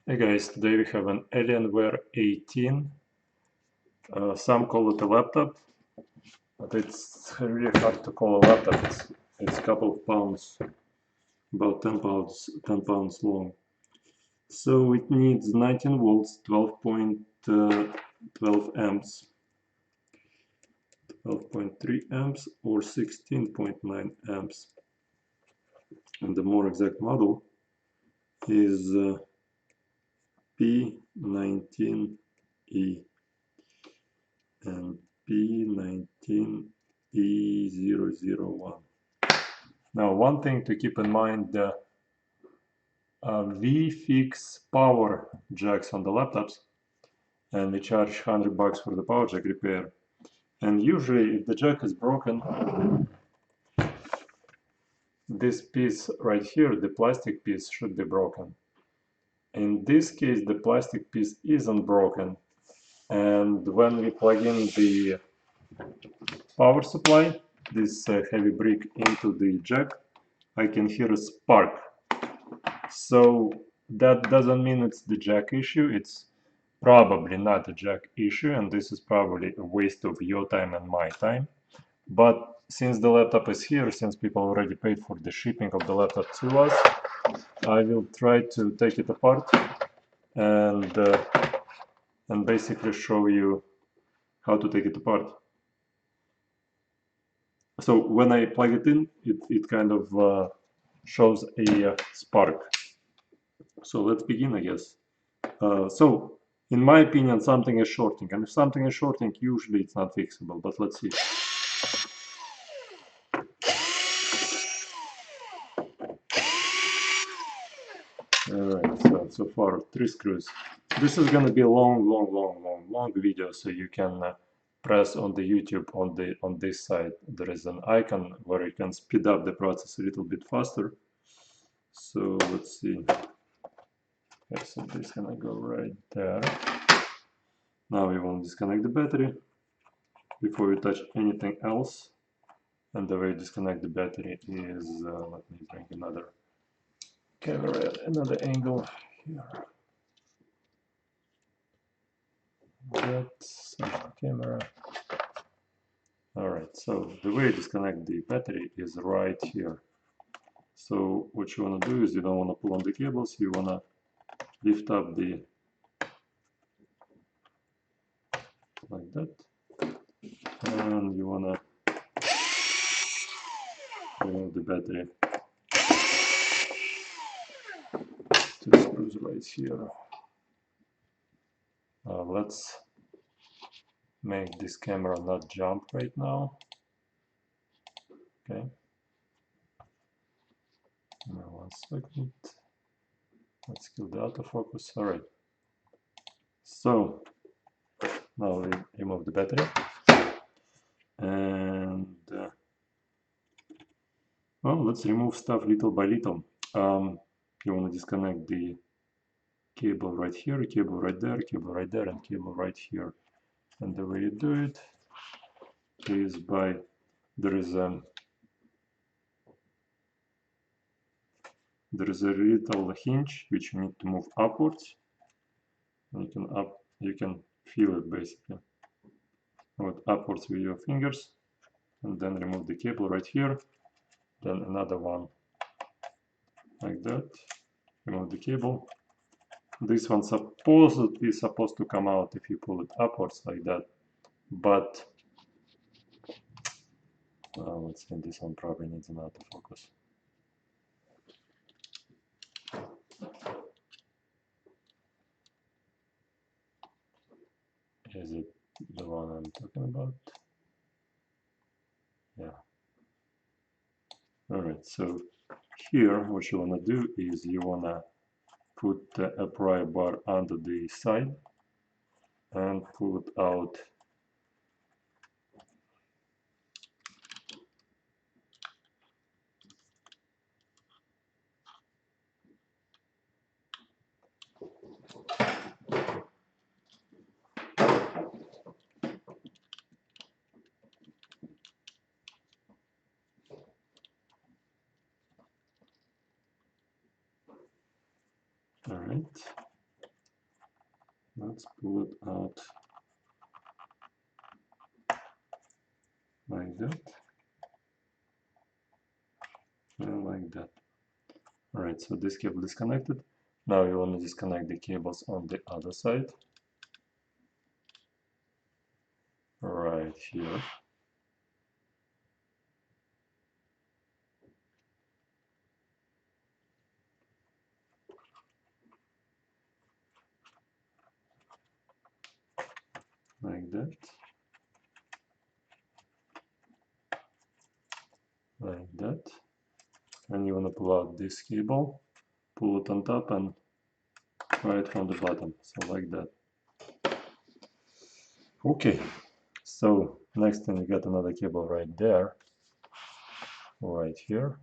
Hey guys, today we have an Alienware 18. Some call it a laptop, but it's really hard to call a laptop. It's a couple of pounds, about 10 pounds long. So it needs 19 volts, 12.12 amps, 12.3 amps, or 16.9 amps. And the more exact model is p19e. And p19e001. Now, one thing to keep in mind, we fix power jacks on the laptops, and we charge $100 for the power jack repair. And usually, if the jack is broken, this piece right here, the plastic piece, should be broken. In this case, the plastic piece isn't broken, and when we plug in the power supply, this heavy brick, into the jack, I can hear a spark. So that doesn't mean it's the jack issue. It's probably not a jack issue, and this is probably a waste of your time and my time. But since the laptop is here, since people already paid for the shipping of the laptop to us, I will try to take it apart and basically show you how to take it apart. So when I plug it in, it kind of shows a spark. So let's begin, I guess. So in my opinion, something is shorting, and if something is shorting, usually it's not fixable, but let's see. Alright, so far 3 screws. This is gonna be a long video, so you can press on the YouTube on this side. There is an icon where you can speed up the process a little bit faster. So let's see. Okay, so this is gonna go right there. Now we want to disconnect the battery before we touch anything else. And the way to disconnect the battery is, let me bring another camera, another angle here. That's the camera. Alright, so the way to disconnect the battery is right here. So what you want to do is you don't want to pull on the cables, you want to lift up the, like that, and you want to remove the battery. Two screws right here. Let's make this camera not jump right now. Okay. Now 1 second. Let's kill the autofocus. Alright. So now we remove the battery. And well, let's remove stuff little by little. You want to disconnect the cable right here, cable right there, cable right there, and cable right here. And the way you do it is by, there is a little hinge which you need to move upwards. And you can feel it basically. Move it upwards with your fingers, and then remove the cable right here. Then another one like that. Remove the cable. This one's supposedly supposed to come out if you pull it upwards like that, but let's say this one probably needs an autofocus. Is it the one I'm talking about? Yeah. Alright, so here what you want to do is you want to put a pry bar under the side and pull it out. Alright, Let's pull it out like that and like that. Alright, so this cable is connected. Now you want to disconnect the cables on the other side. Right here. Like that. Like that. And you want to pull out this cable, pull it on top and try it from the bottom. So like that. Okay. So next thing, you got another cable right there. Right here.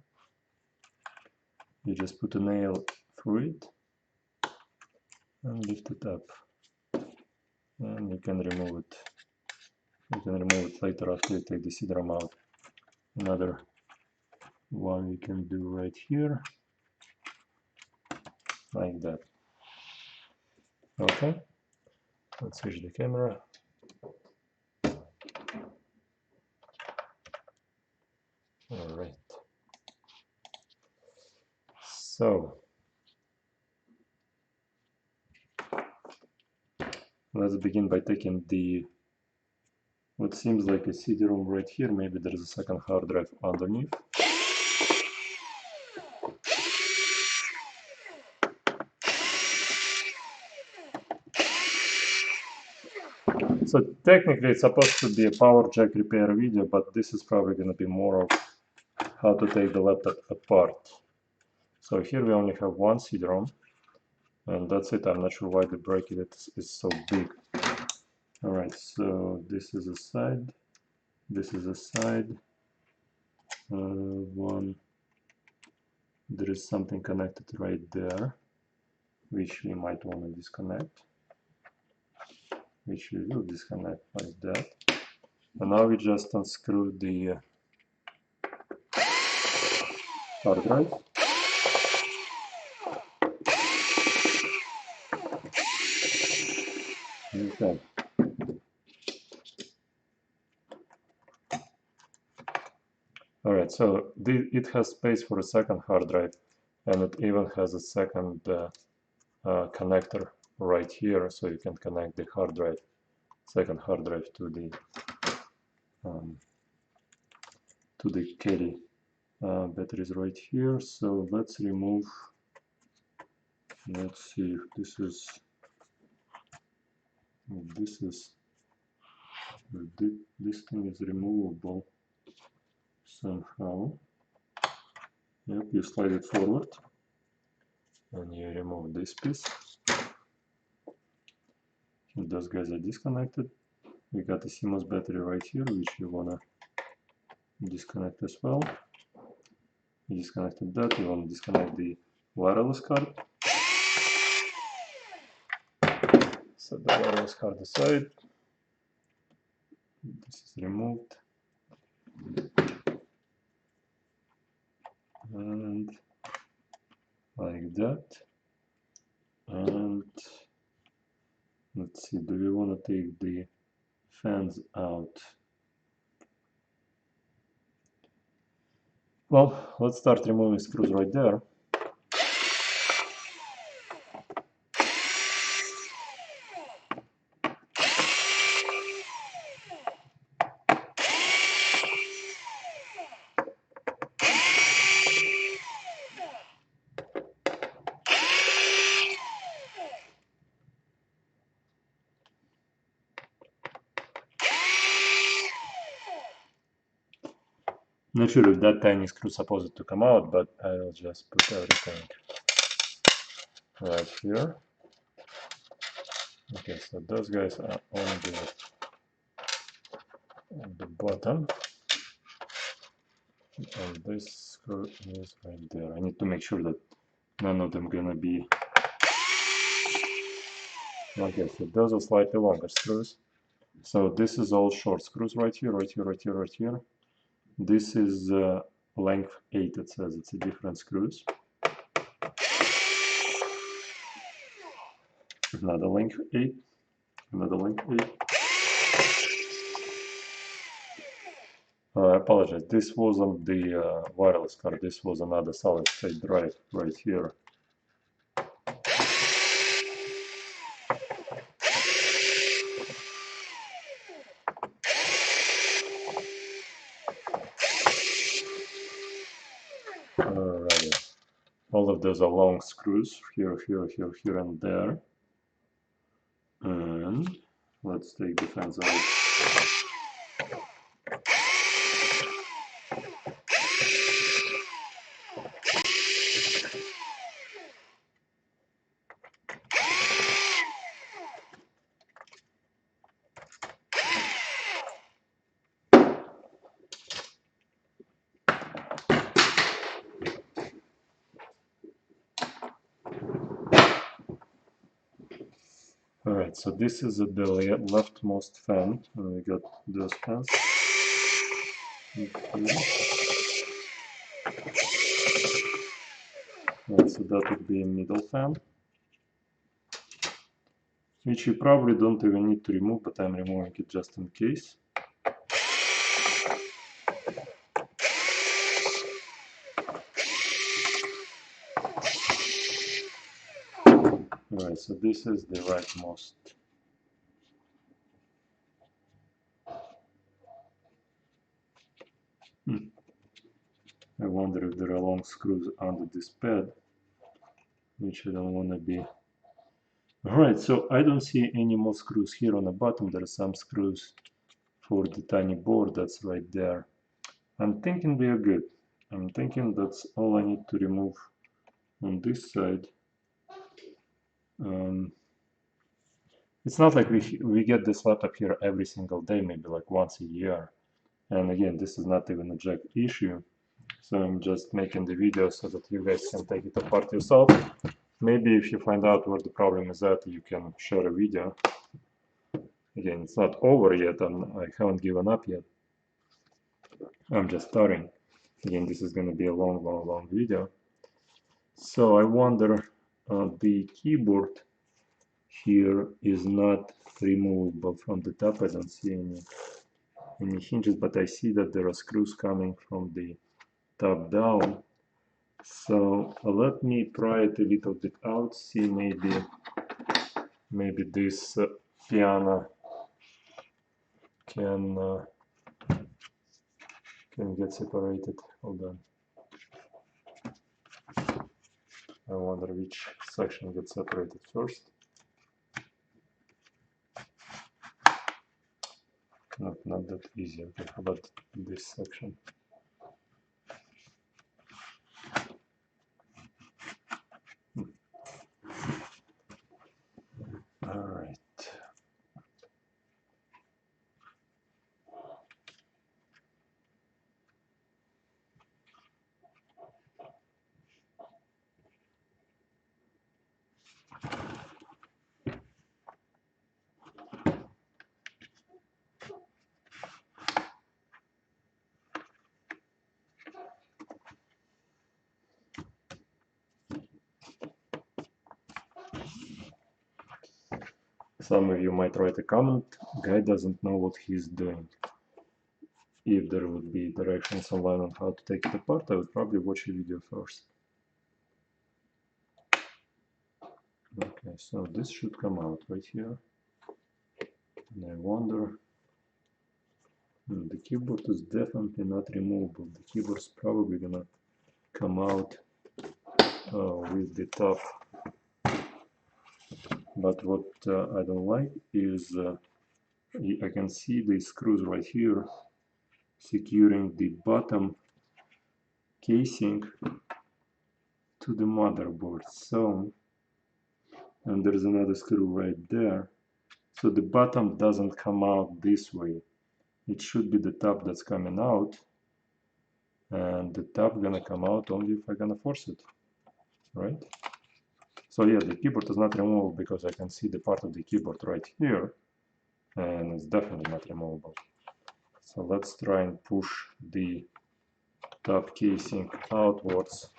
You just put a nail through it and lift it up. And you can remove it. You can remove it later after you take the CD-ROM out. Another one you can do right here, like that. Okay, let's switch the camera. All right. So let's begin by taking the what seems like a CD-ROM right here. Maybe there is a second hard drive underneath. So technically it's supposed to be a power jack repair video, but this is probably going to be more of how to take the laptop apart. So here we only have one CD-ROM, and that's it. I'm not sure why the bracket is so big. Alright, so this is a side, this is a side, one, there is something connected right there, which we might want to disconnect, which we will disconnect like that. And now we just unscrew the hard drive. Okay. Alright, so it has space for a second hard drive, and it even has a second connector right here, so you can connect the hard drive, second hard drive to the caddy. Batteries right here, so let's remove, let's see if this thing is removable somehow. Yep, you slide it forward and you remove this piece. Those guys are disconnected. We got a CMOS battery right here, which you wanna disconnect as well. You disconnected that, you wanna disconnect the wireless card. Set the wireless card aside. This is removed. And like that. And let's see, do we want to take the fans out? Well, let's start removing screws right there. Not sure if that tiny screw is supposed to come out, but I will just put everything right here. Okay, so those guys are on the bottom, and this screw is right there. I need to make sure that none of them gonna be. Okay, so those are slightly longer screws. So this is all short screws right here, right here, right here, right here. This is length 8, it says. It's a different screws. Another length 8. Another link. I apologize, this wasn't the wireless card, this was another solid state drive right here. Alright, all of those are long screws, here, here, here, here, and there. And let's take the fans out. Alright, so this is the leftmost fan, and we got those fans. Right, so that would be a middle fan, which you probably don't even need to remove, but I'm removing it just in case. Alright, so this is the rightmost. I wonder if there are long screws under this pad, which I don't want to be. Alright, so I don't see any more screws here on the bottom. There are some screws for the tiny board that's right there. I'm thinking we are good. I'm thinking that's all I need to remove on this side. It's not like we get this laptop here every single day, maybe like once a year. And again, this is not even a jack issue. So I'm just making the video so that you guys can take it apart yourself. Maybe if you find out where the problem is at, you can share a video. Again, it's not over yet, and I haven't given up yet. I'm just starting. Again, this is going to be a long video. So I wonder, the keyboard here is not removable from the top. I don't see any hinges, but I see that there are screws coming from the top down. So let me pry it a little bit out, see maybe this piano can get separated. Hold on. I wonder which section gets separated first. Not that easy. Okay, how about this section? All right. Some of you might write a comment, guy doesn't know what he's doing. If there would be directions online on how to take it apart, I would probably watch a video first. Okay, so this should come out right here. And I wonder, the keyboard is definitely not removable. The keyboard's probably gonna come out with the top. But what I don't like is I can see the screws right here securing the bottom casing to the motherboard. So, and there's another screw right there. So the bottom doesn't come out this way. It should be the top that's coming out. And the top gonna come out only if I'm gonna force it, right? So yeah, the keyboard is not removable because I can see the part of the keyboard right here, and it's definitely not removable. So let's try and push the top casing outwards.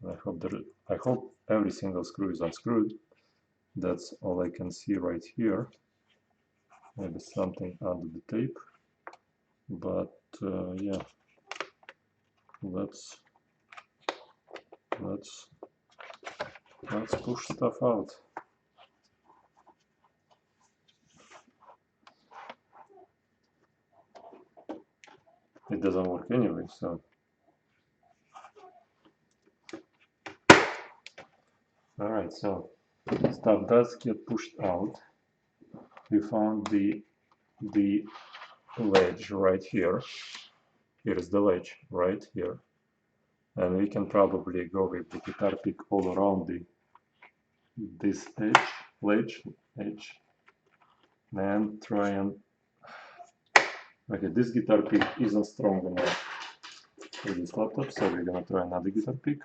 I hope every single screw is unscrewed. That's all I can see right here. Maybe something under the tape, but yeah, let's push stuff out. It doesn't work anyway, so all right. So stuff does get pushed out. We found the ledge right here. Here is the ledge right here, and we can probably go with the guitar pick all around this ledge, and try and okay. This guitar pick isn't strong enough for this laptop, so we're gonna try another guitar pick,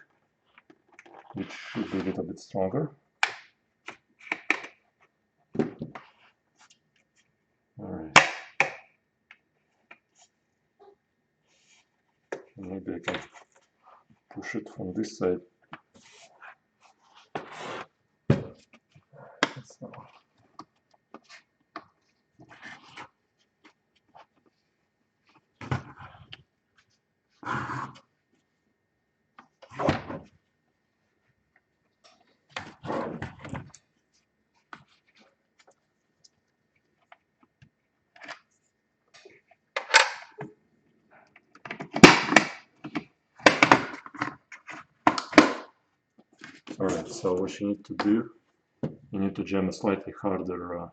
which should be a little bit stronger. Alright. Maybe I can push it from this side. Alright, so what you need to do, you need to jam a slightly harder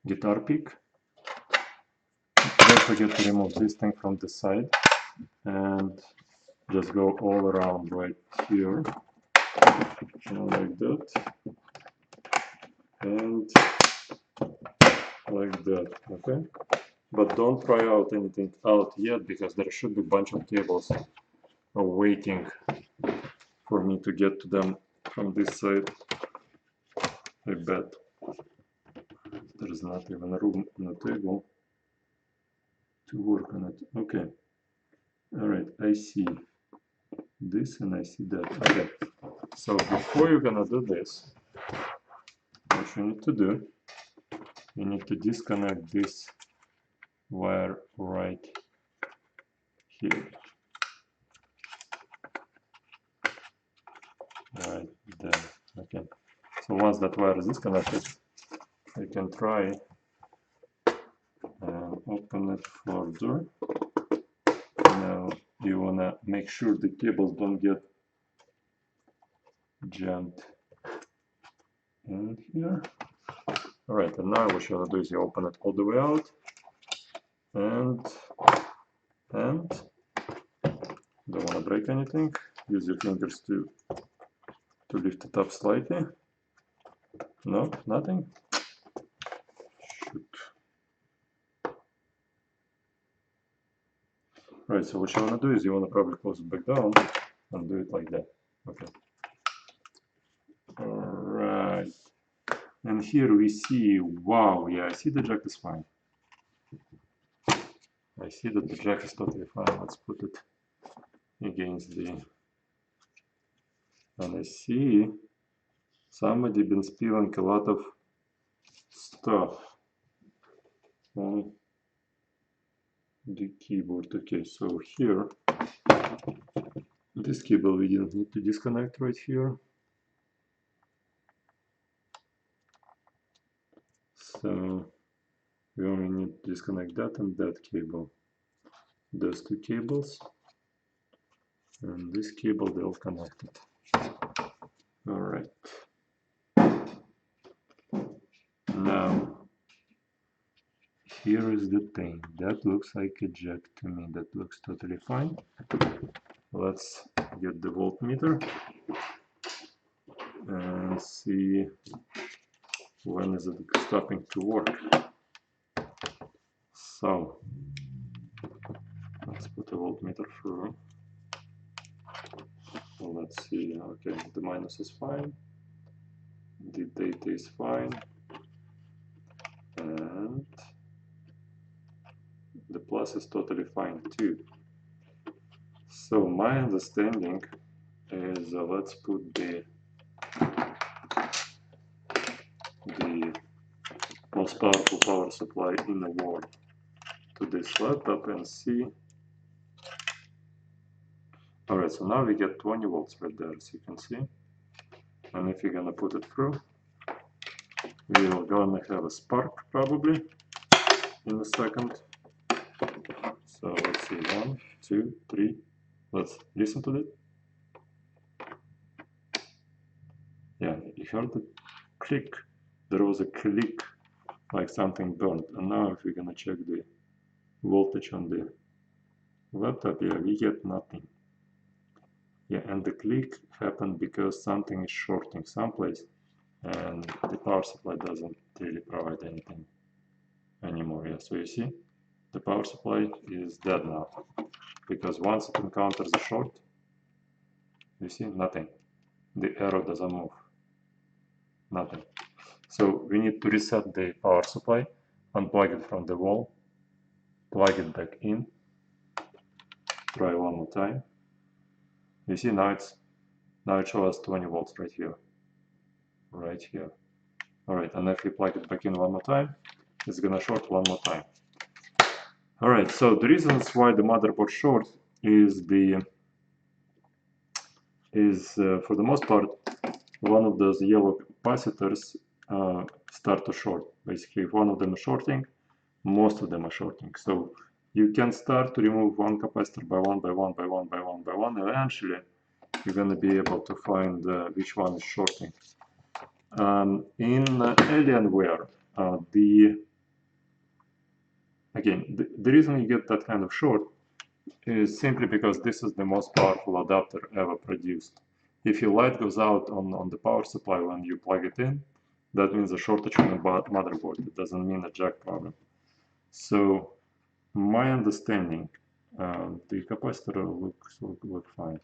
guitar pick. Don't forget to remove this thing from the side and just go all around right here, like that, and like that, okay? But don't try out anything out yet, because there should be a bunch of cables waiting for me to get to them from this side. I bet there's not even room on the table to work on it. Okay. Alright, I see this and I see that. Okay. So before you're gonna do this, what you need to do, you need to disconnect this wire right here. Right there. Okay. So once that wire is disconnected, you can try and open it further. Now you wanna make sure the cables don't get jammed in here. Alright, and now what you wanna do is you open it all the way out and don't wanna break anything. Use your fingers to lift it up slightly. No, nothing. Shoot. Right, so what you want to do is you want to probably close it back down and do it like that. Okay. Alright. And here we see, wow, yeah, I see the jack is fine. I see that the jack is totally fine. Let's put it against the... And I see somebody been spilling a lot of stuff on the keyboard. Okay, so here, this cable we didn't need to disconnect right here. So we only need to disconnect that and that cable. Those two cables. And this cable, they're all connected. Alright. Now, here is the thing. That looks like a jack to me. That looks totally fine. Let's get the voltmeter and see when is it stopping to work. So, let's put a voltmeter through. Let's see. Okay, the minus is fine. The data is fine. And the plus is totally fine too. So my understanding is let's put the most powerful power supply in the world to this laptop and see. Alright, so now we get 20 volts right there, as you can see. And if you're gonna put it through, we're gonna have a spark probably in a second. So let's see, 1, 2, 3. Let's listen to it. Yeah, you heard the click. There was a click, like something burned. And now if we're gonna check the voltage on the laptop, yeah, we get nothing. Yeah, and the click happened because something is shorting someplace, and the power supply doesn't really provide anything anymore. Yeah, so you see, the power supply is dead now, because once it encounters a short, you see, nothing. The arrow doesn't move. Nothing. So we need to reset the power supply, unplug it from the wall, plug it back in, try one more time. You see, now it shows us 20 volts right here. Right here. Alright, and if we plug it back in one more time, it's gonna short one more time. Alright, so the reasons why the motherboard short is for the most part one of those yellow capacitors start to short. Basically, if one of them is shorting, most of them are shorting. So you can start to remove one capacitor by one, by one, by one, by one, by one. Eventually, you're going to be able to find which one is shorting. In Alienware, the reason you get that kind of short is simply because this is the most powerful adapter ever produced. If your light goes out on the power supply when you plug it in, that means a shortage on the motherboard. It doesn't mean a jack problem. So, my understanding, the capacitor look fine.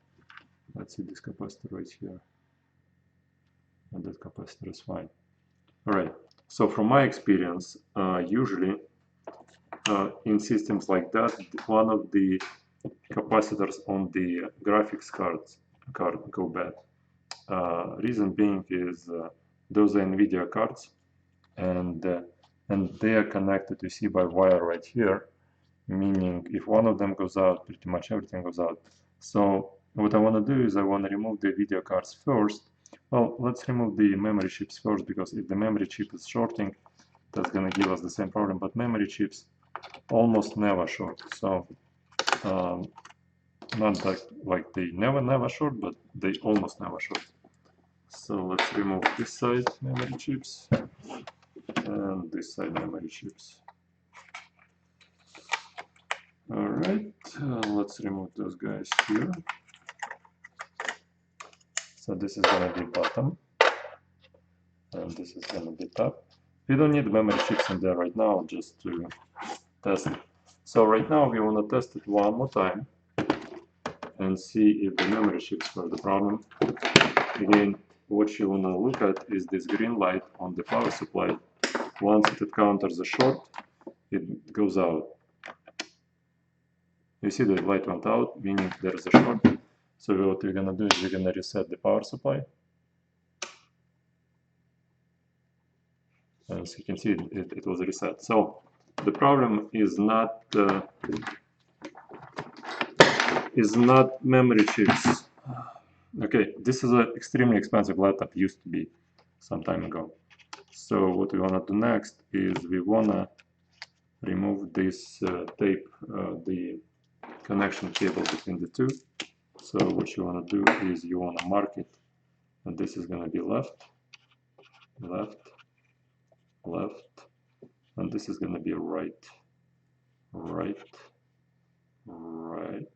Let's see this capacitor right here, and that capacitor is fine. All right. So, from my experience, usually in systems like that, one of the capacitors on the graphics card go bad. Reason being is those are NVIDIA cards, and they are connected, you see, by wire right here, meaning if one of them goes out, pretty much everything goes out. So what I want to do is I want to remove the video cards first. Well, let's remove the memory chips first, because if the memory chip is shorting, that's going to give us the same problem. But memory chips almost never short, so not that like they never short, but they almost never short. So let's remove this side memory chips and this side memory chips. Alright, let's remove those guys here. So this is going to be bottom, and this is going to be top. We don't need memory chips in there right now, just to test it. So right now we want to test it one more time and see if the memory chips were the problem. Again, what you want to look at is this green light on the power supply. Once it encounters a short, it goes out. You see the light went out, meaning there is a short. So what we're going to do is we're going to reset the power supply. As you can see, it was reset. So the problem is not memory chips. Okay, this is an extremely expensive laptop, used to be some time ago. So what we want to do next is we want to remove this tape, the connection cable between the two. So what you want to do is you want to mark it, and this is going to be left, left, left, and this is going to be right, right, right,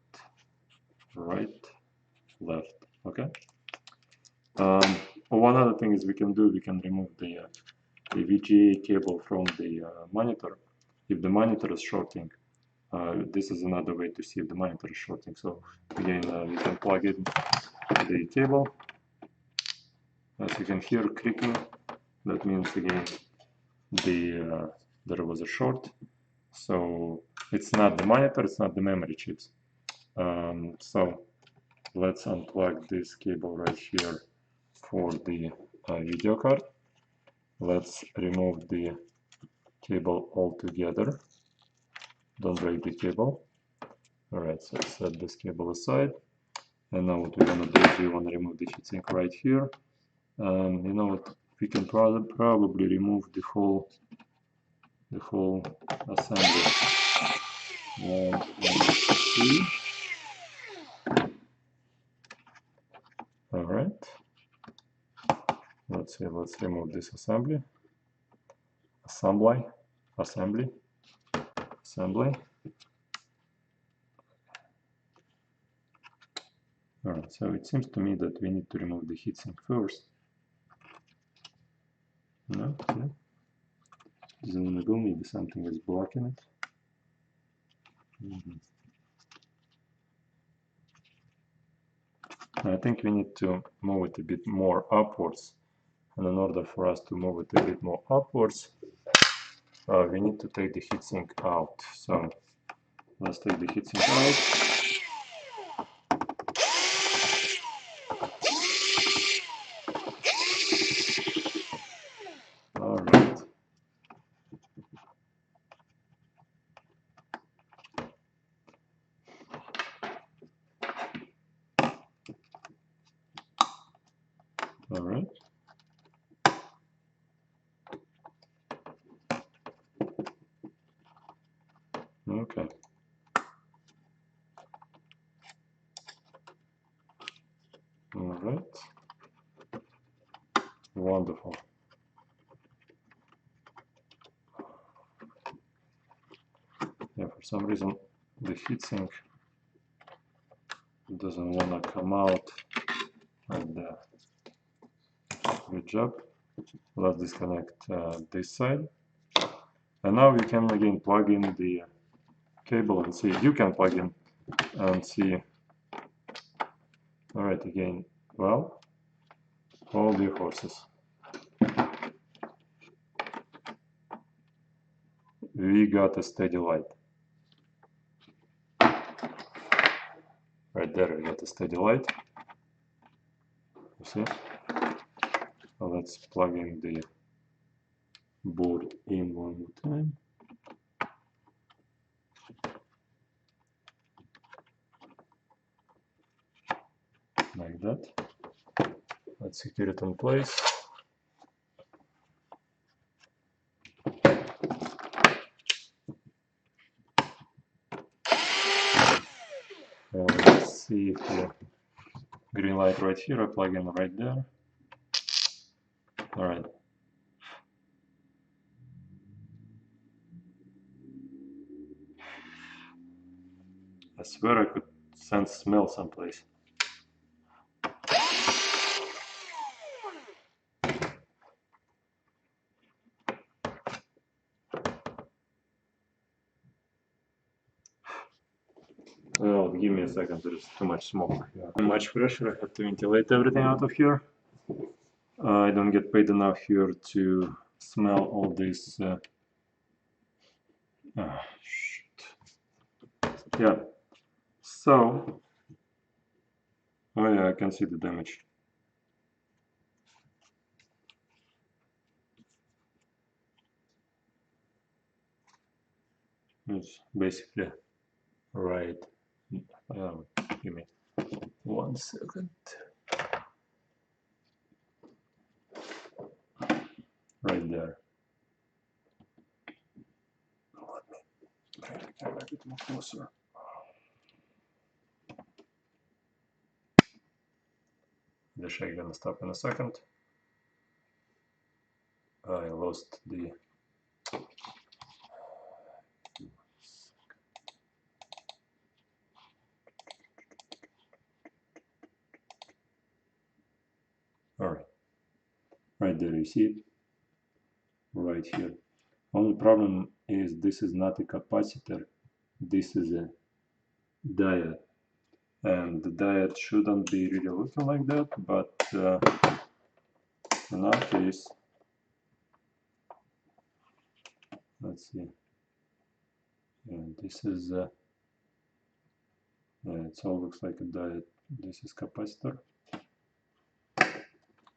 right, left. Okay. One other thing is we can remove the VGA cable from the monitor. If the monitor is shorting, this is another way to see if the monitor is shorting. So again, we can plug in the cable. As you can hear clicking, that means again there was a short. So it's not the monitor, it's not the memory chips. So let's unplug this cable right here for the video card. Let's remove the cable all together. Don't break the cable. Alright, so set this cable aside. And now what we're gonna do is we want to remove the heatsink right here. You know what? We can probably remove the whole assembly. And see. All right. Let's see. Let's remove this assembly. Assembly. Alright, so it seems to me that we need to remove the heatsink first. No, okay. Doesn't want to go, maybe something is blocking it. I think we need to move it a bit more upwards. And in order for us to move it a bit more upwards, we need to take the heatsink out. So let's take the heatsink out. Alright. Alright. Okay. Alright. Wonderful. Yeah, for some reason the heatsink doesn't want to come out like that. Good job. Let's disconnect this side. And now we can again plug in the cable and see. You can plug in and see. Alright, again, well, hold your horses. We got a steady light. Right there, we got a steady light. You see? So let's plug in the board in one more time. Like that. Let's secure it in place. Let's see if the green light right here, I plug in right there. Alright. I swear I could sense smell someplace. Well, give me a second, there's too much smoke. Too much pressure, I have to ventilate everything out of here. I don't get paid enough here to smell all this. Shit. Yeah, so, oh yeah, I can see the damage. It's basically right. Give me 1 second. Right there. Let me bring the camera a bit more closer. The shake gonna stop in a second. I lost the. Alright. Right there, you see it? Right here. Only problem is this is not a capacitor, this is a diode. And the diode shouldn't be really looking like that, but in our case, let's see. Yeah, this is yeah, it all looks like a diode. This is capacitor.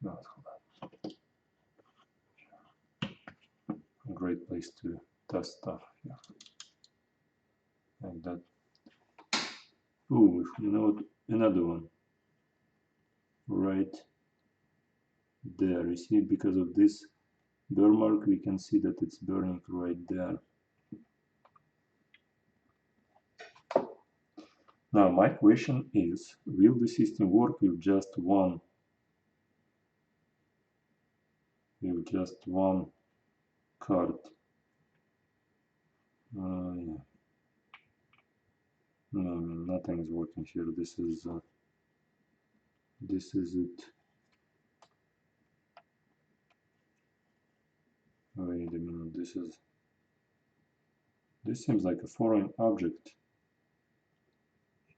No, hold on. right place to test stuff here. Like that. Oh, you know what? Another one. Right there. You see, because of this burn mark, we can see that it's burning right there. Now, my question is, will the system work with just one card? Yeah. No, nothing is working here. This is it. Wait a minute. This seems like a foreign object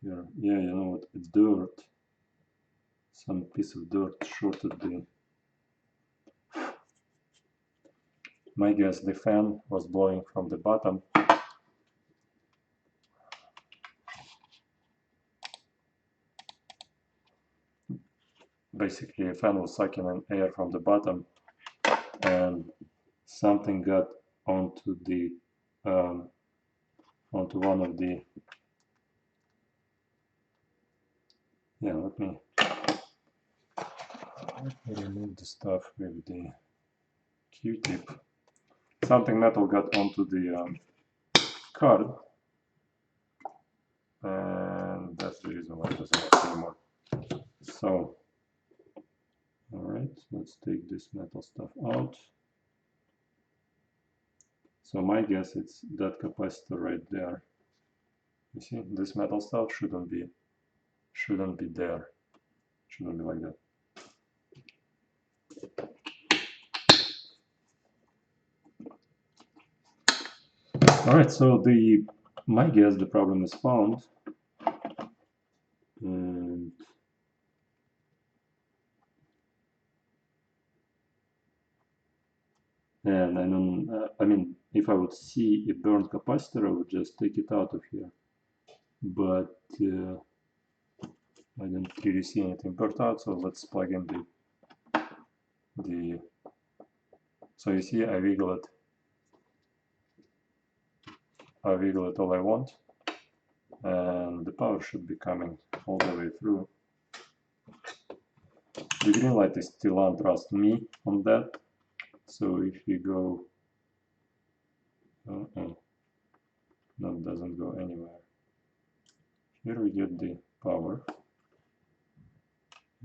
here. Yeah, you know what? It's dirt. Some piece of dirt shorted the. My guess, the fan was blowing from the bottom. Basically, a fan was sucking in air from the bottom, and something got onto the onto one of the. Yeah, let me remove the stuff with the Q-tip. Something metal got onto the card, and that's the reason why it doesn't work anymore. So, alright, let's take this metal stuff out. So my guess it's that capacitor right there. You see, this metal stuff shouldn't be there. Shouldn't be like that. Alright, so my guess the problem is found. And I don't, I mean, if I would see a burned capacitor, I would just take it out of here. But I don't really see anything burnt out, so let's plug in the. So you see, I wiggle it all I want, and the power should be coming all the way through. The green light is still on, trust me on that. So if you go, no, it doesn't go anywhere. Here we get the power,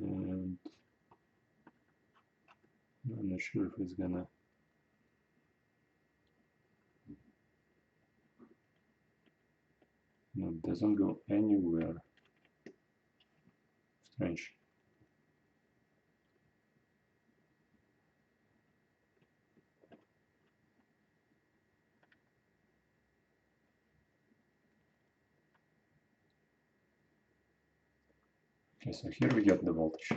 and I'm not sure if it's gonna. No, it doesn't go anywhere. Strange. Okay, so here we get the voltage.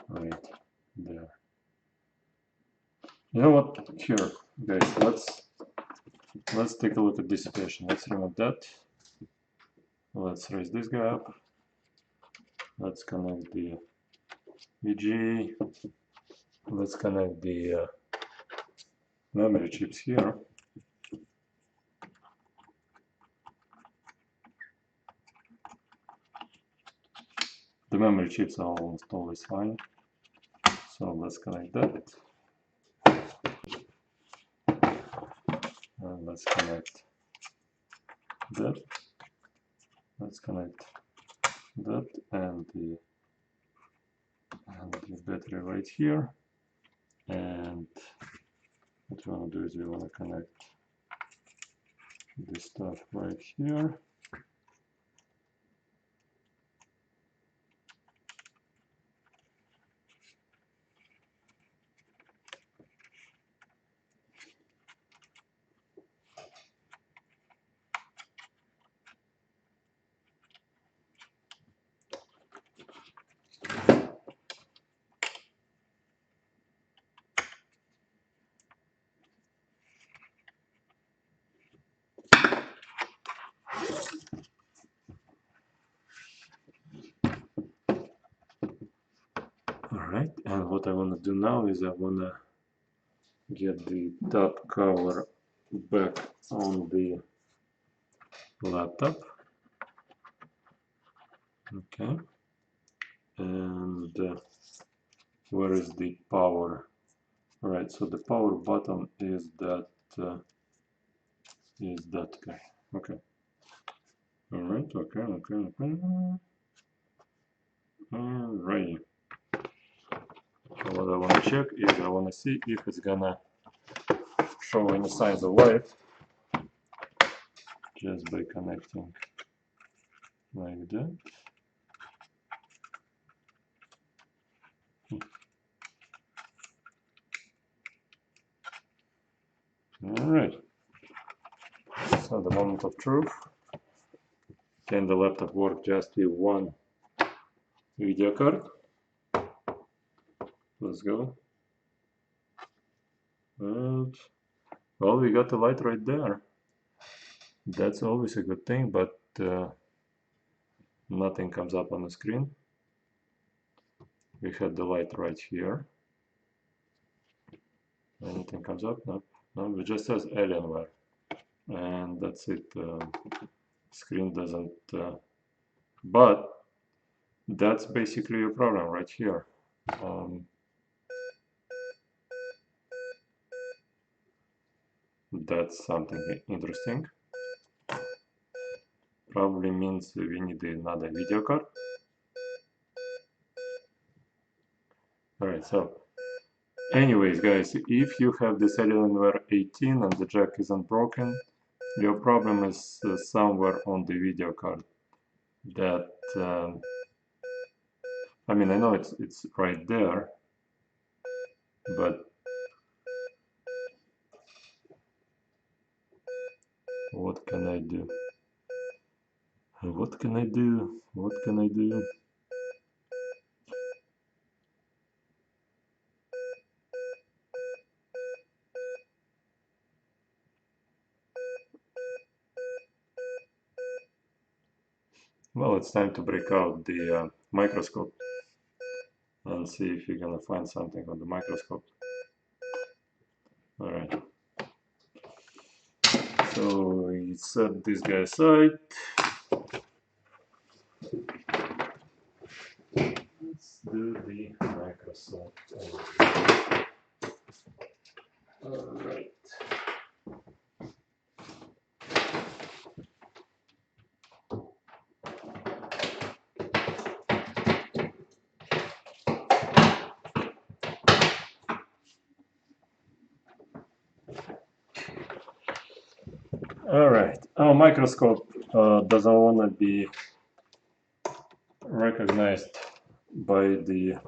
Right there. You know what? Here, guys, let's take a look at dissipation. Let's remove that. Let's raise this guy up. Let's connect the VGA. Let's connect the memory chips here. The memory chips are almost always fine. So let's connect that. And let's connect that. Let's connect that and the battery right here. And what we want to do is we want to connect this stuff right here. Alright, and what I want to do now is I want to get the top cover back on the laptop. Okay, and where is the power? All right, so the power button is that guy. Okay. All right. Okay. All right. What I want to check is I want to see if it's gonna show any signs of life just by connecting like that. All right. So the moment of truth. Can the laptop work just with one video card? Let's go. And well, we got the light right there. That's always a good thing, but nothing comes up on the screen. We had the light right here. Anything comes up? Nope. No, it just says Alienware. And that's it. Screen doesn't. But that's basically your problem right here. That's something interesting. Probably means we need another video card. Alright, so anyways guys, if you have this Alienware 18 and the jack isn't broken, your problem is somewhere on the video card. That I mean, I know it's right there, but what can I do? What can I do? What can I do? Well, it's time to break out the microscope and see if you're gonna find something on the microscope. All right. So we set this guy aside. Let's do the Microsoft. All right. All right. Our microscope doesn't want to be recognized by the.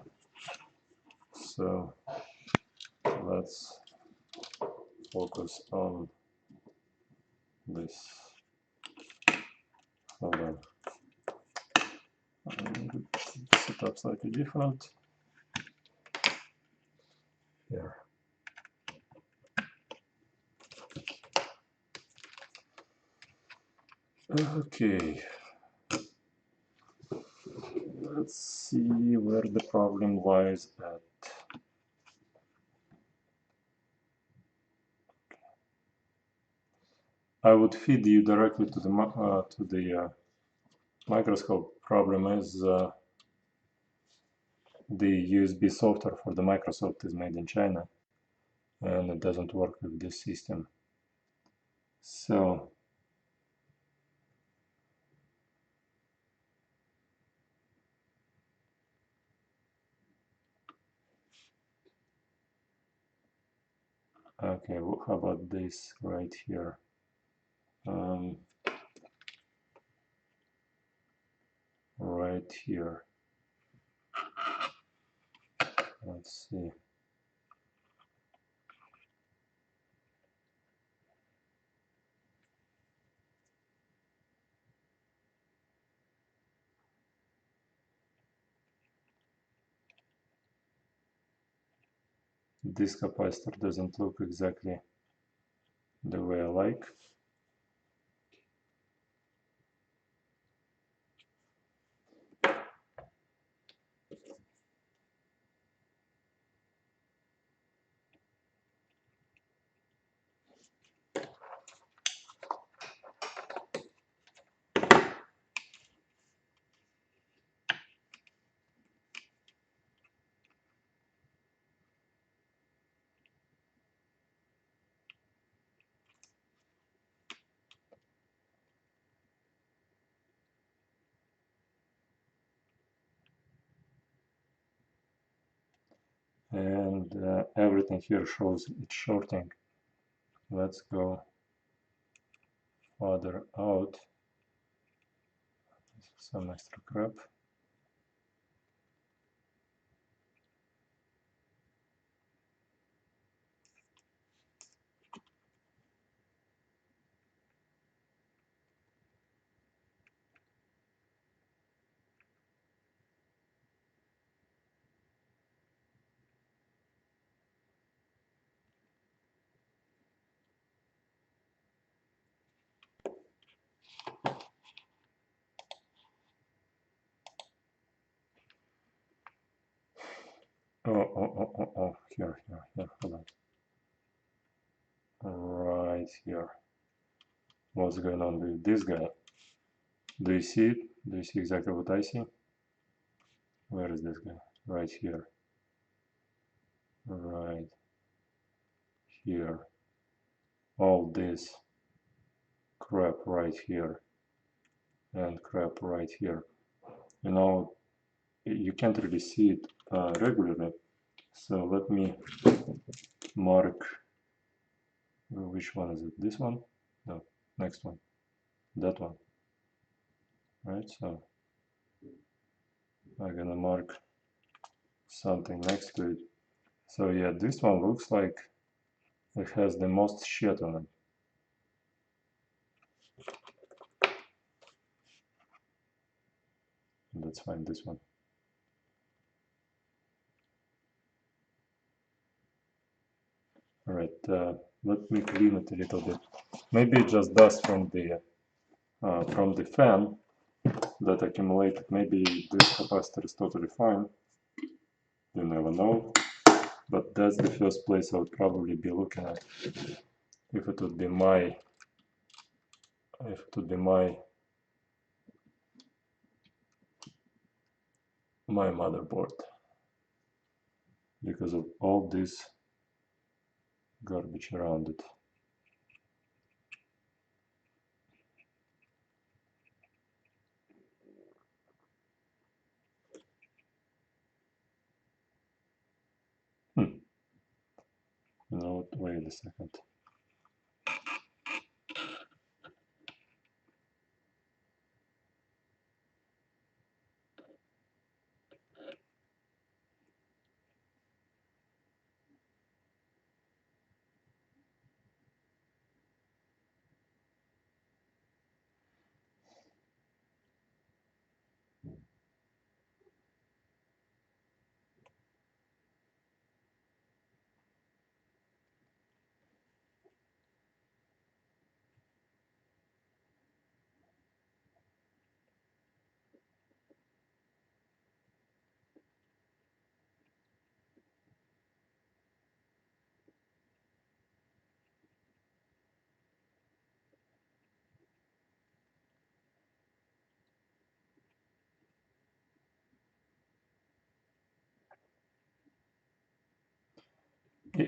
So let's focus on this. Hold on. Set up slightly different. Here. Okay. Let's see where the problem lies at. I would feed you directly to the microscope. Problem is the USB software for the Microsoft is made in China, and it doesn't work with this system. So okay, well, how about this right here? Right here. Let's see. This capacitor doesn't look exactly the way I like. and everything here shows it's shorting. Let's go further out. Some extra crap. Oh, here, hold on. Right here. What's going on with this guy? Do you see it? Do you see exactly what I see? Where is this guy? Right here. Right here. All this crap right here. And crap right here. You know, you can't really see it regularly. So let me mark, which one is it? This one? No, next one. That one. Right, so I'm gonna mark something next to it. So yeah, this one looks like it has the most shit on it. Let's find this one. All right, let me clean it a little bit. Maybe it just dust from the fan that accumulated. Maybe this capacitor is totally fine. You never know. But that's the first place I would probably be looking at if it would be my motherboard, because of all this garbage around it. No, wait a second.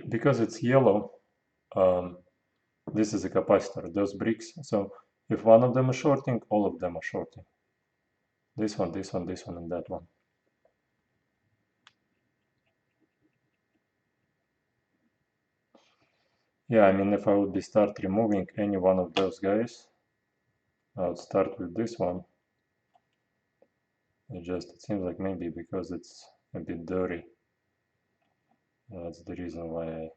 Because it's yellow, this is a capacitor, those bricks. So if one of them is shorting, all of them are shorting. This one, this one, this one, and that one. Yeah, I mean, if I would be start removing any one of those guys, I would start with this one. It seems like maybe because it's a bit dirty. That's the reason why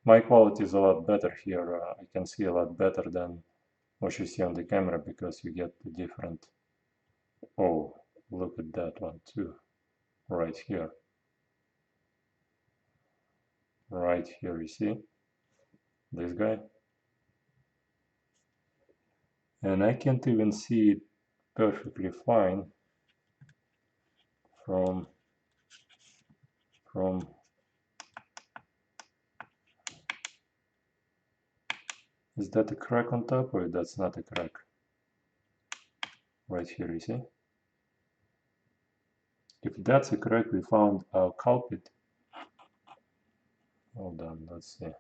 my quality is a lot better here. I can see a lot better than what you see on the camera because you get the different. Oh, look at that one too, right here. Right here, you see this guy? And I can't even see it perfectly fine from is that a crack on top or that's not a crack? Right here, you see? If that's a crack, we found our culprit. Hold on, let's see.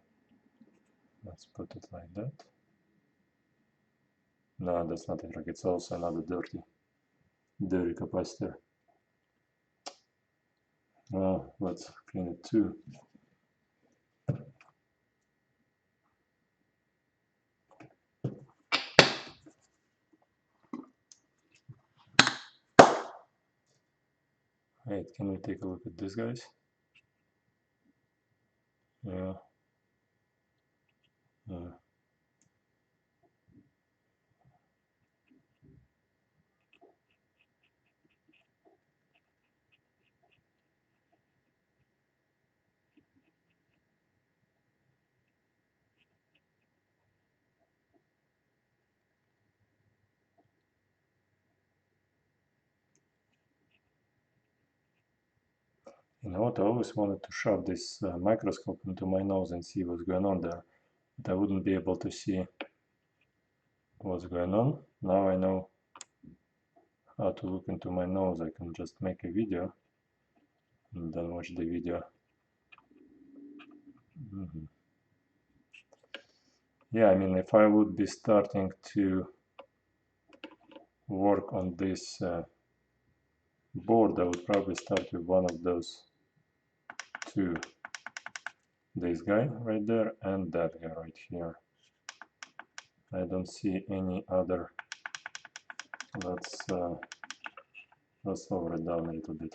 Let's put it like that. No, that's not it. It's also another dirty capacitor. Well, let's clean it too. Wait, can we take a look at this, guys? Yeah. Yeah. You know what? I always wanted to shove this microscope into my nose and see what's going on there, but I wouldn't be able to see what's going on. Now I know how to look into my nose. I can just make a video and then watch the video. Yeah, I mean, if I would be starting to work on this board, I would probably start with one of those two. This guy right there and that guy right here. I don't see any other. Let's lower it down a little bit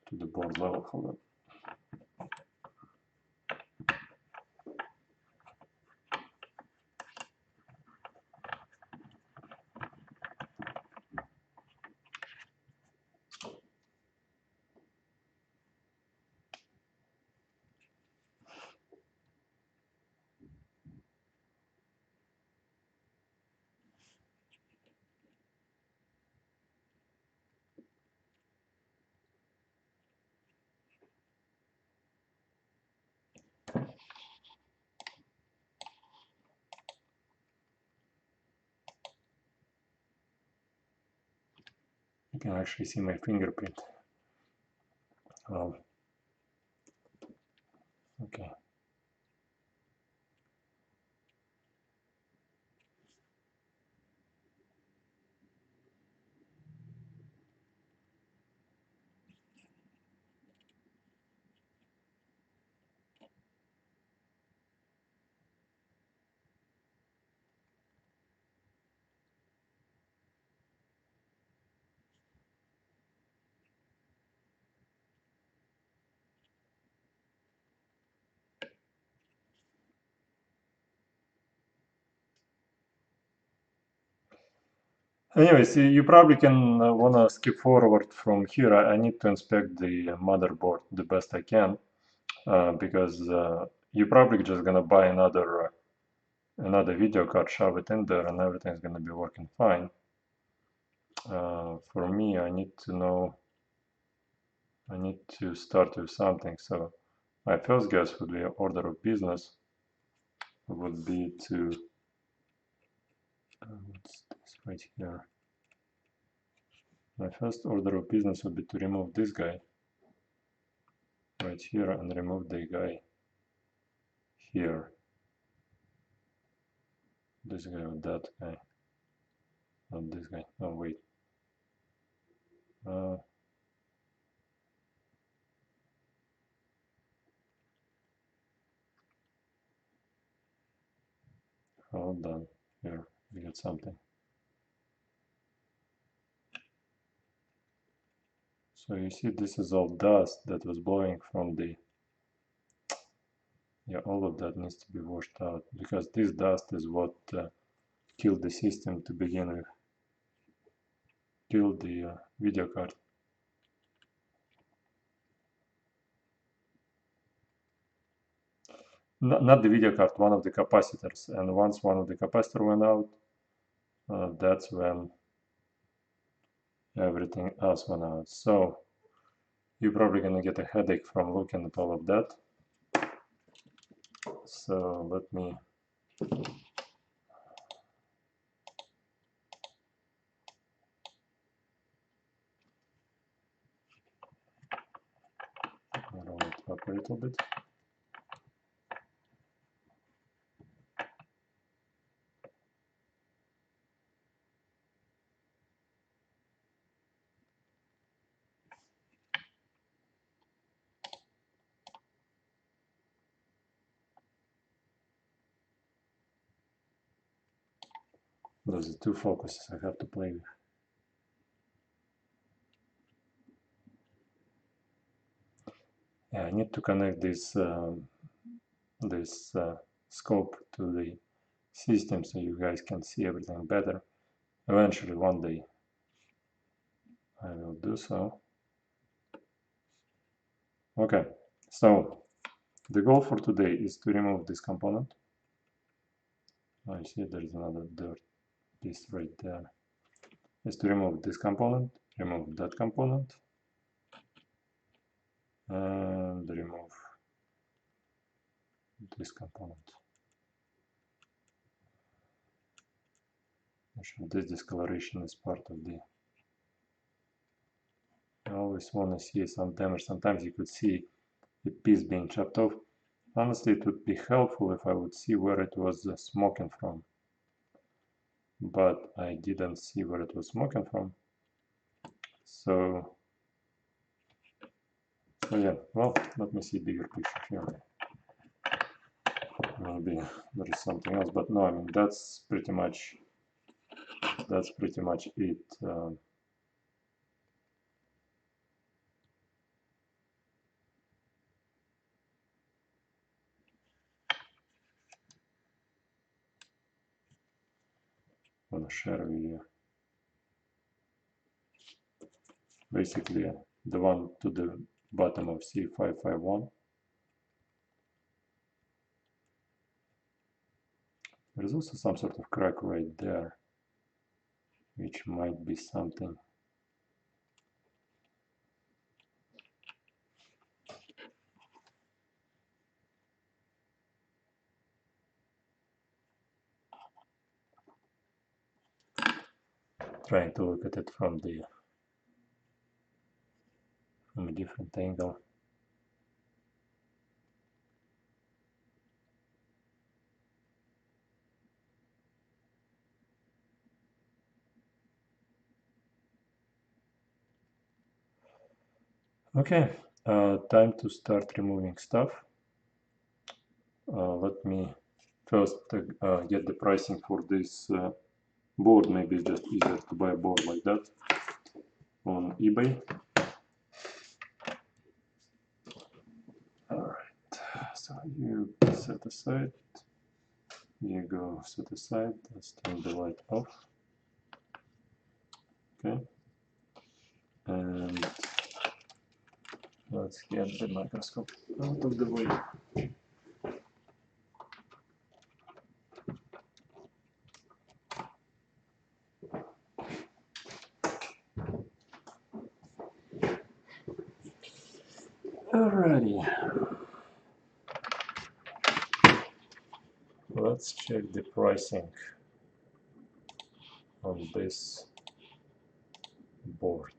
to the board level. Hold on. You can actually see my fingerprint. Okay. Anyways, you probably can want to skip forward from here. I need to inspect the motherboard the best I can because you're probably just gonna buy another video card, shove it in there, and everything's gonna be working fine. For me, I need to know. I need to start with something. So my first guess would be order of business would be to what's this right here? My first order of business would be to remove this guy right here and remove the guy here. This guy or that guy. Not this guy. Oh, wait. Hold on. Here, we got something. So you see, this is all dust that was blowing from the. Yeah, all of that needs to be washed out because this dust is what killed the system to begin with. Killed the video card. Not the video card, one of the capacitors. And once one of the capacitor went out, that's when everything else went out. So you're probably gonna get a headache from looking at all of that. So let me roll it up a little bit. Those are two focuses I have to play with. Yeah, I need to connect this scope to the system so you guys can see everything better. Eventually, one day, I will do so. Okay, so the goal for today is to remove this component. I see there is another dirt piece right there. Is to remove this component, remove that component, and remove this component. This discoloration is part of the... I always want to see some damage. Sometimes you could see a piece being chopped off. Honestly, it would be helpful if I would see where it was smoking from. But I didn't see where it was smoking from. So yeah, well, let me see bigger picture here. Maybe there is something else, but no, I mean, that's pretty much it. I'm gonna share a video. Basically, the one to the bottom of C551. There's also some sort of crack right there, which might be something. Trying to look at it from a different angle. Okay, time to start removing stuff. Let me first get the pricing for this board. Maybe it's just easier to buy a board like that on eBay. Alright, so you set aside, you go set aside, let's turn the light off. Okay, and let's get the microscope out of the way. Alrighty, let's check the pricing on this board.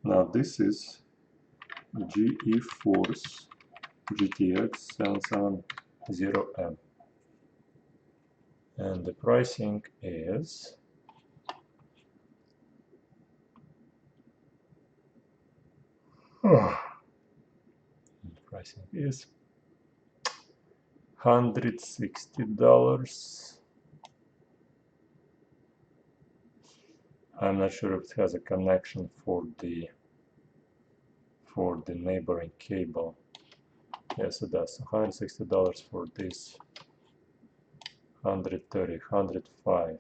Now this is GeForce GTX 770M, and the pricing is $160. I'm not sure if it has a connection for the neighboring cable. Yes, it does. $160 for this. 130, 105.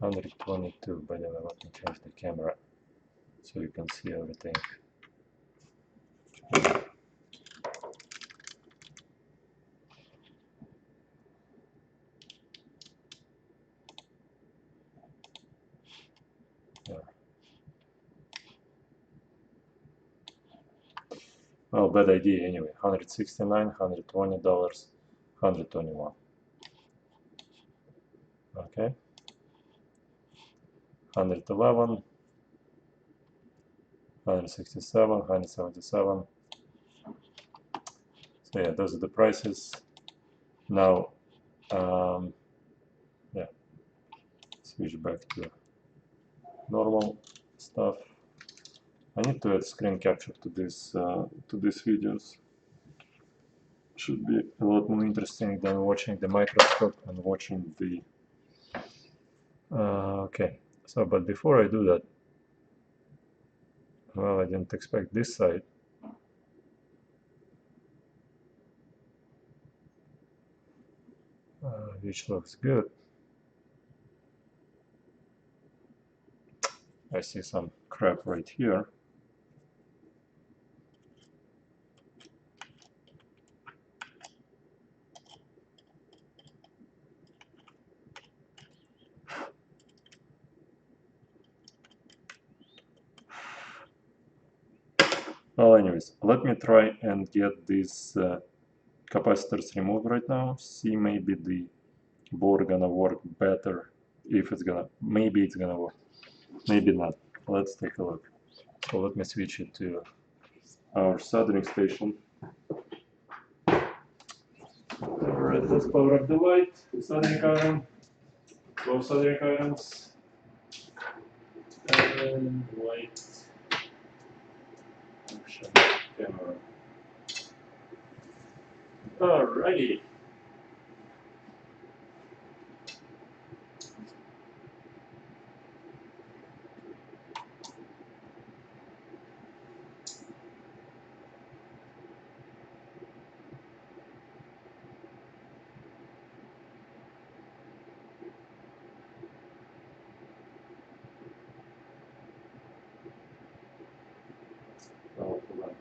$122. By the way, let me change the camera so you can see everything. Well, bad idea anyway. $169, $120, $121. Okay. 111, 167, 177. So yeah, those are the prices. Now, yeah, switch back to normal stuff. I need to add screen capture to these videos. Should be a lot more interesting than watching the microscope and watching the. Okay, so but before I do that, well, I didn't expect this side. Which looks good. I see some crap right here. Well, anyways, let me try and get these capacitors removed right now. See, maybe the board gonna work better. If it's gonna, maybe it's gonna work, maybe not. Let's take a look. So let me switch it to our soldering station. Alright, let's power up the light, soldering iron, both soldering irons, and light, action, camera. Alrighty. Oh, hold on.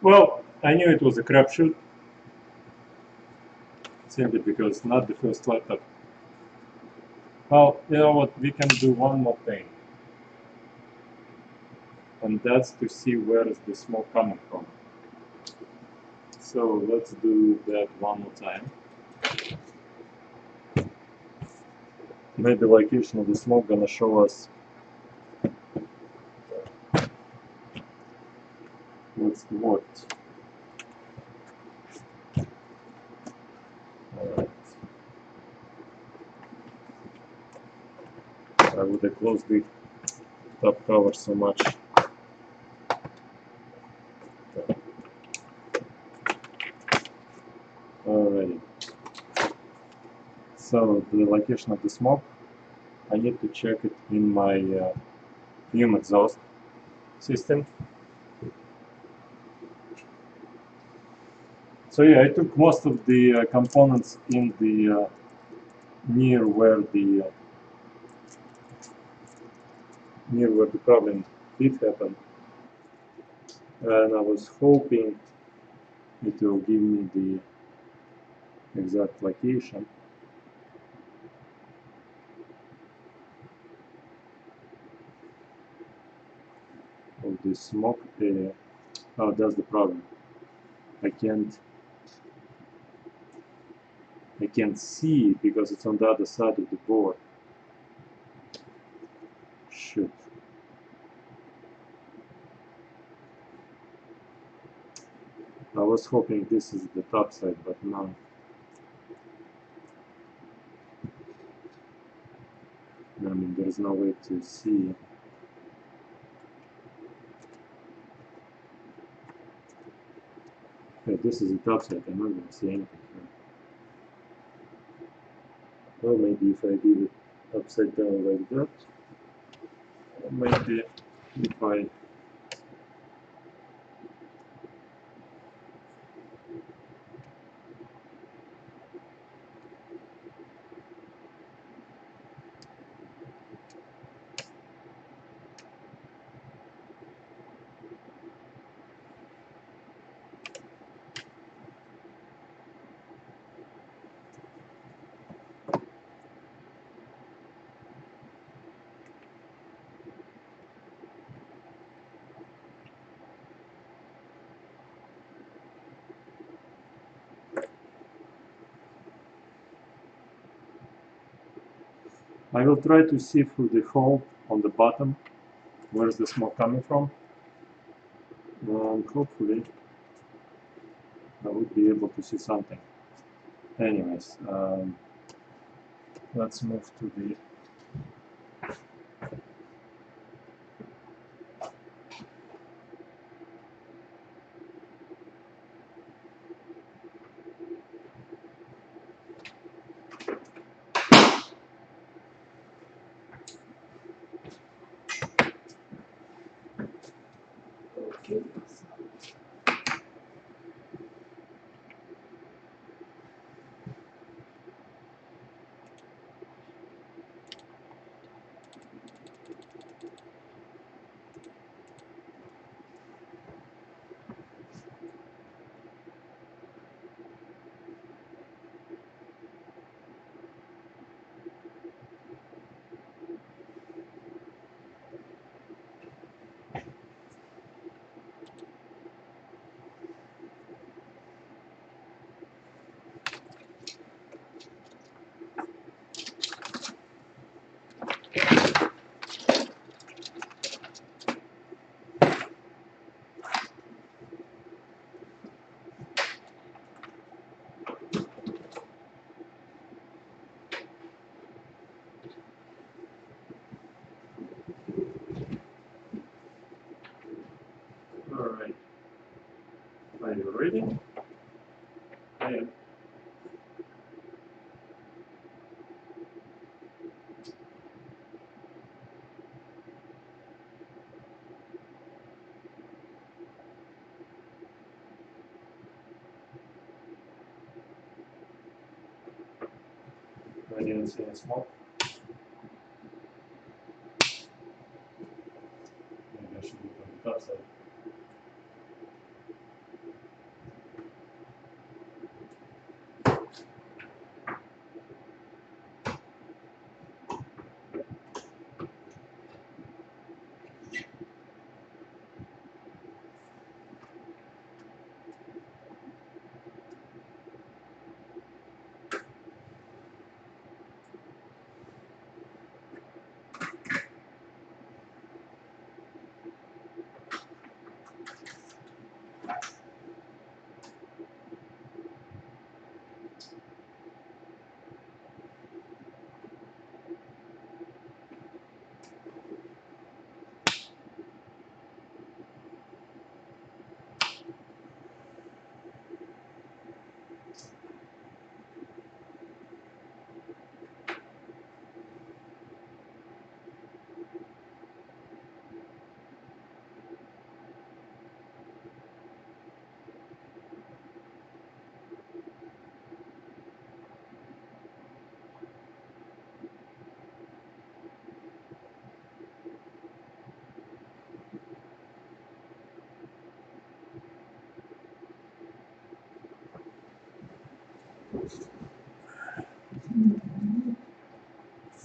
Well, I knew it was a crapshoot, simply because not the first laptop. Well, you know what, we can do one more thing. And that's to see where is the smoke coming from. So let's do that one more time. Maybe the location of the smoke gonna show us what's what. Alright. I would have closed the top cover so much. Alrighty. So the location of the smoke, I need to check it in my fume exhaust system. So yeah, I took most of the components in the near where the problem did happen, and I was hoping it will give me the exact location. Of the smoke area. Oh, that's the problem. I can't see it because it's on the other side of the board. Shoot. I was hoping this is the top side, but no. I mean, there's no way to see. Okay, this is the top side. I'm not going to see anything here. Well, maybe if I leave it upside down like that, or maybe if I will try to see through the hole on the bottom where is the smoke coming from, and hopefully I would be able to see something. Anyways, let's move to the okay. All right. Are you ready? I am. I didn't see any smoke. Maybe I should look on the top side.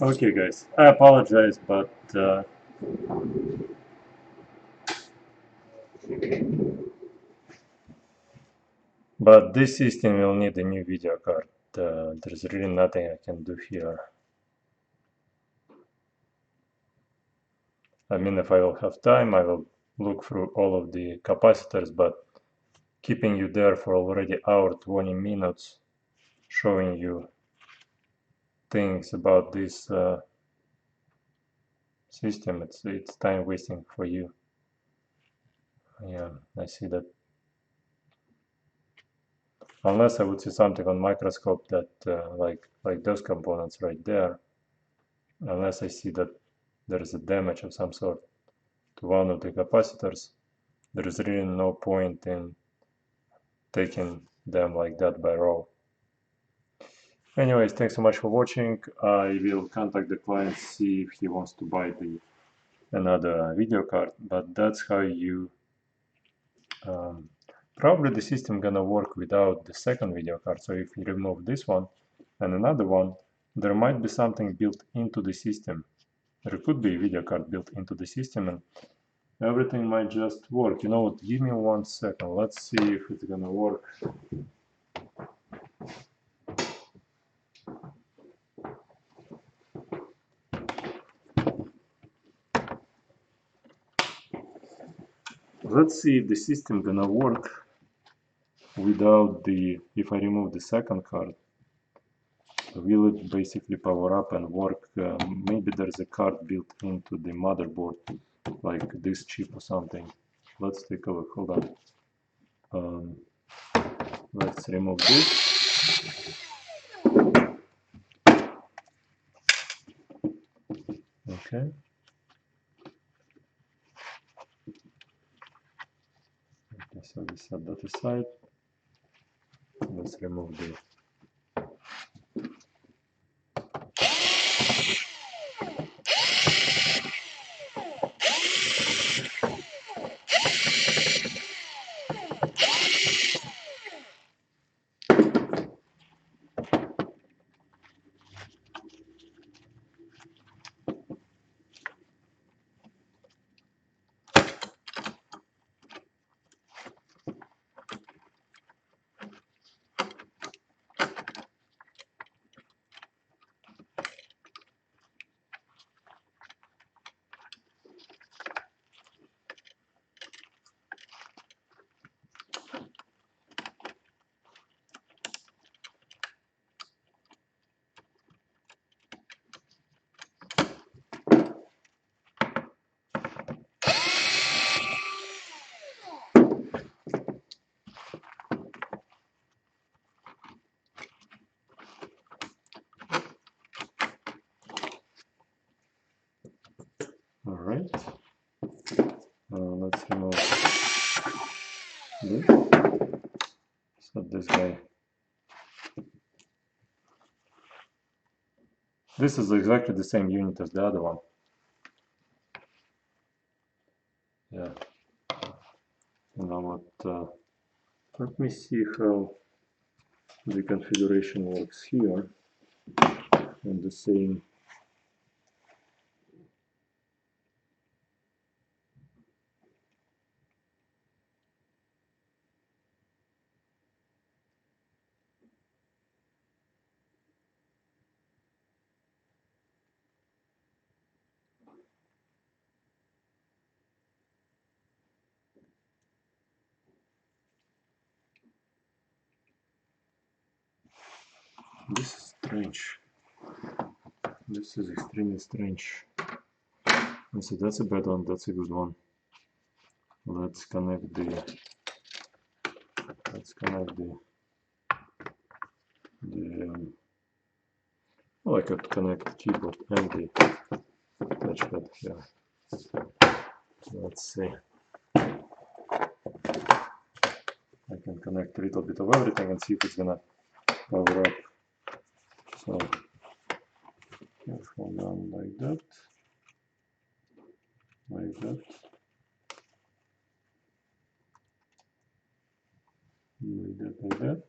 Okay guys, I apologize, but this system will need a new video card. There's really nothing I can do here. I mean, if I will have time, I will look through all of the capacitors, but keeping you there for already hour 20 minutes, showing you things about this system, it's time wasting for you. Yeah, I see that. Unless I would see something on microscope that like those components right there, unless I see that there is a damage of some sort to one of the capacitors, there is really no point in taking them like that by raw. Anyways, thanks so much for watching. I will contact the client, see if he wants to buy another video card, but that's how you probably the system gonna work without the second video card. So if you remove this one and another one, there might be something built into the system. There could be a video card built into the system and everything might just work. You know what, give me 1 second, let's see if it's gonna work. Let's see if the system gonna work without if I remove the second card. Will it basically power up and work? Maybe there's a card built into the motherboard, like this chip or something. Let's take a look, hold on. Let's remove this. Okay. Okay, so we set that aside. Let's remove the all right. Let's remove this. So this guy. This is exactly the same unit as the other one. Yeah. Now what? Let me see how the configuration works here on the same. This is strange. This is extremely strange. And so that's a bad one, that's a good one. Let's connect the well, I could connect keyboard and the touchpad here. Let's see. I can connect a little bit of everything and see if it's gonna power up. So hold on like that, like that, like that, like that.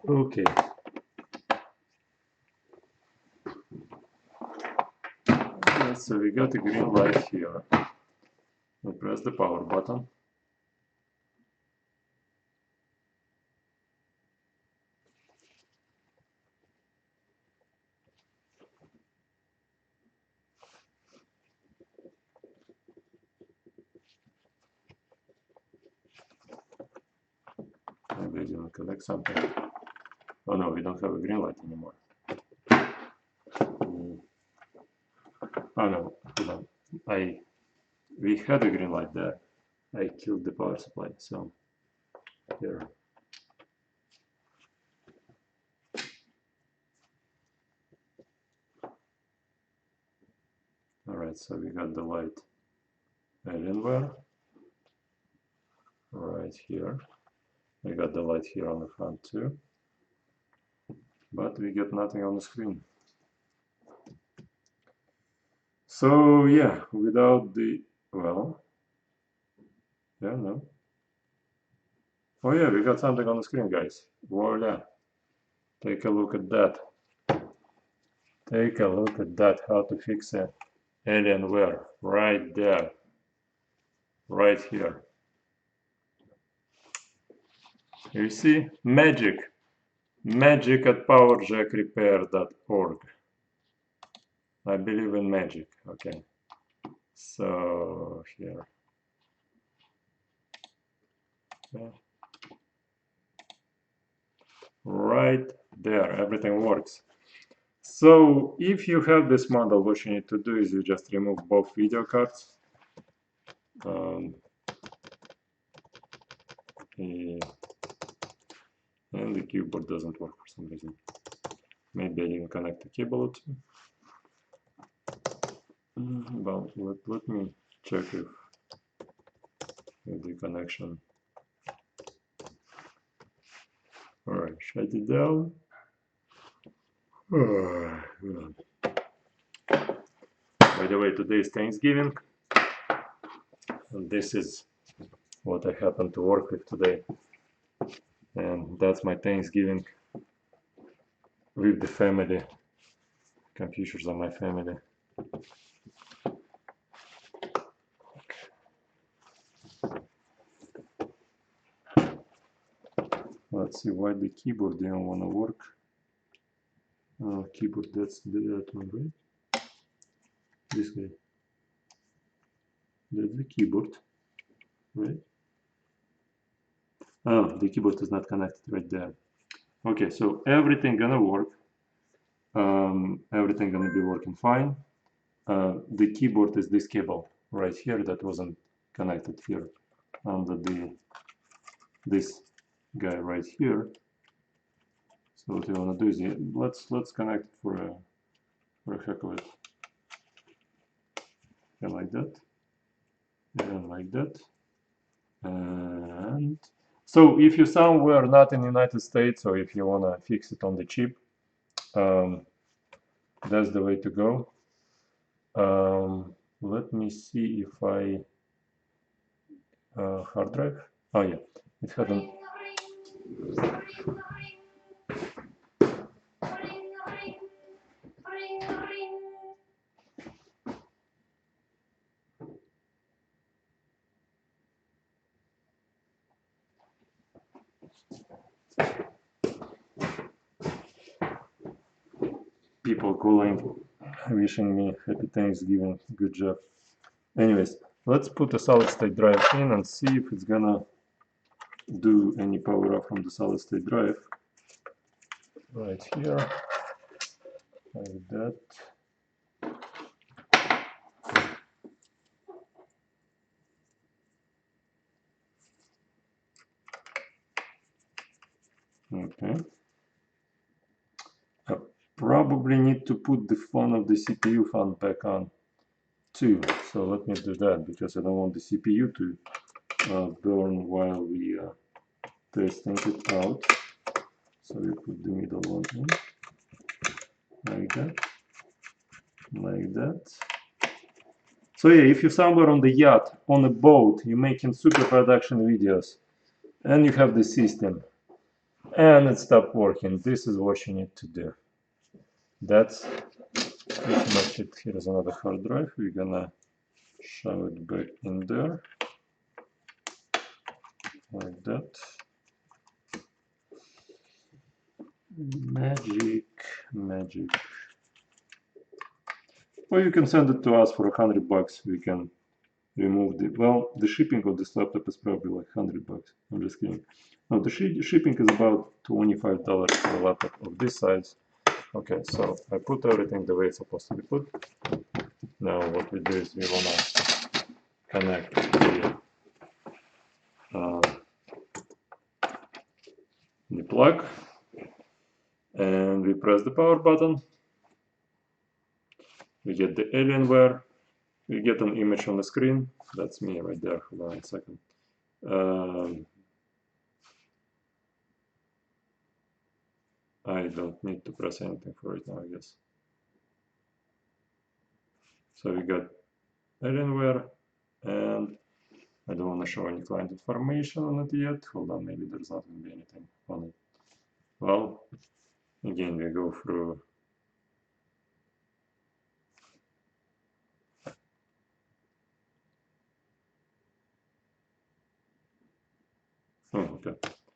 Okay. So we got a green light here. We press the power button. Maybe I didn't collect something. Oh no, we don't have a green light anymore. Oh no, we had a green light there. I killed the power supply, so here. Alright, so we got the light Alienware right here. We got the light here on the front too. But we get nothing on the screen. So yeah, without the, well, yeah, no. Oh yeah, we got something on the screen, guys. Voila. Take a look at that. Take a look at that, how to fix it. Alienware, right there. Right here. You see? Magic. Magic at powerjackrepair.org. I believe in magic. Okay. So here. Yeah. Right there, everything works. So if you have this model, what you need to do is you just remove both video cards. And the keyboard doesn't work for some reason. Maybe I didn't connect the cable or two. Well, let me check if the connection. Alright, shut it down. By the way, today is Thanksgiving, and this is what I happen to work with today. And that's my Thanksgiving with the family. Computers are my family. Let's see why the keyboard didn't want to work. Keyboard, that's that one, right? This guy. That's the keyboard, right? Oh, the keyboard is not connected right there. Okay, so everything gonna work. Everything gonna be working fine. The keyboard is this cable right here that wasn't connected here under this guy right here. So what you wanna do is let's connect it for a heck of it. And like that, and like that, and so if you're somewhere not in the United States, or if you wanna fix it on the chip, that's the way to go. Let me see if I hard drive. Oh yeah, it hadn't. People calling, wishing me happy Thanksgiving. Good job. Anyways, let's put a solid state drive in and see if it's gonna do any power up from the solid state drive. Right here, like that. Okay. I probably need to put the fan of the CPU fan back on too. So let me do that because I don't want the CPU to burn while we testing it out. So we put the middle one in, like that, like that. So yeah, if you're somewhere on the yacht, on a boat, you're making super production videos, and you have the system, and it stopped working. This is what you need to do. That's pretty much it. Here's another hard drive. We're gonna shove it back in there like that. Magic. Or you can send it to us for $100. We can remove the shipping of this laptop is probably like $100. I'm just kidding. No, the shipping is about $25 for a laptop of this size. Okay, so I put everything the way it's supposed to be put. Now what we do is we wanna connect the plug, and we press the power button. We get the Alienware. We get an image on the screen. That's me right there. Hold on a second. I don't need to press anything for it now, I guess. So we got Alienware, and I don't want to show any client information on it yet. Hold on, maybe there's not going to be anything on it. Well, again, we go through okay.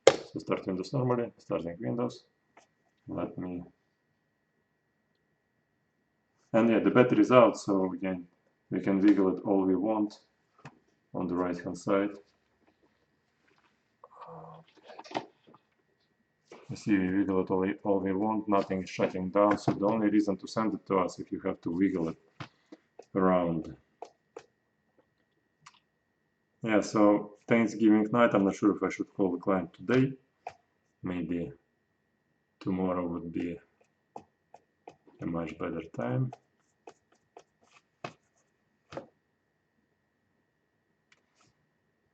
So start Windows normally, starting Windows. Let me, and yeah, the battery is out, so again, we can wiggle it all we want on the right hand side. You see, we wiggle it all we want, nothing is shutting down, so the only reason to send it to us if you have to wiggle it around. Yeah, so Thanksgiving night, I'm not sure if I should call the client today. Maybe tomorrow would be a much better time.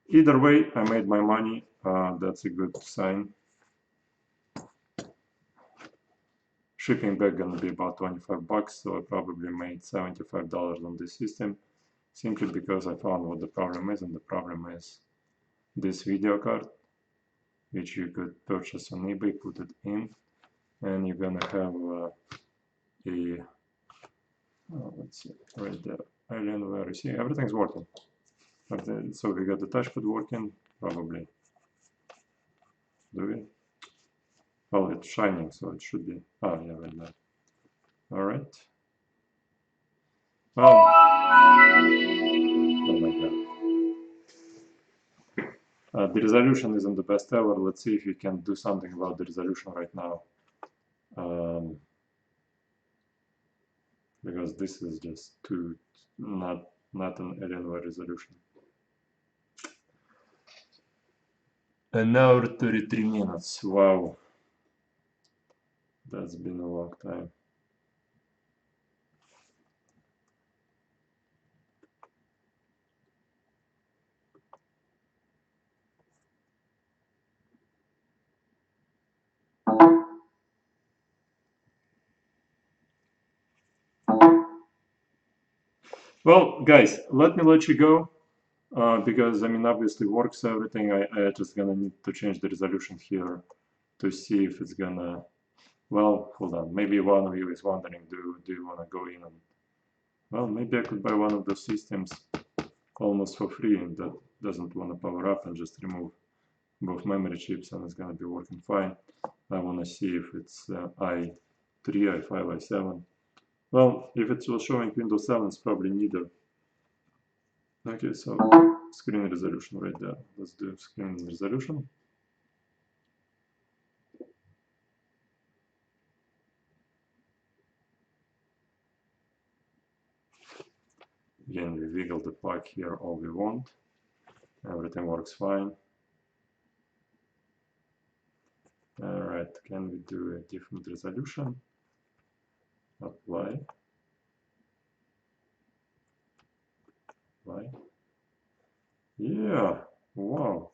Either way, I made my money. That's a good sign. Shipping back gonna be about $25, so I probably made $75 on this system, simply because I found what the problem is, and the problem is this video card, which you could purchase on eBay, put it in, and you're gonna have let's see, right there, Alienware. You see, everything's working. So we got the touchpad working, probably. Do we? Well, it's shining, so it should be. Oh, yeah, right there. All right. Well, oh my god. The resolution isn't the best ever. Let's see if we can do something about the resolution right now. Because this is just not an Alienware resolution. An hour 33 minutes. Wow. That's been a long time. Well, guys, let me let you go. Because I mean, obviously works everything. I just gonna need to change the resolution here to see if it's gonna. Well, hold on. Maybe one of you is wondering, do you want to go in and? Well, maybe I could buy one of those systems almost for free, and that doesn't want to power up, and just remove both memory chips, and it's gonna be working fine. I want to see if it's i3, i5, i7. Well, if it's still showing Windows 7, it's probably neither. Okay, so screen resolution right there. Let's do screen resolution. Again, we wiggle the plug here all we want. Everything works fine. All right, can we do a different resolution? Apply. Apply. Yeah, wow.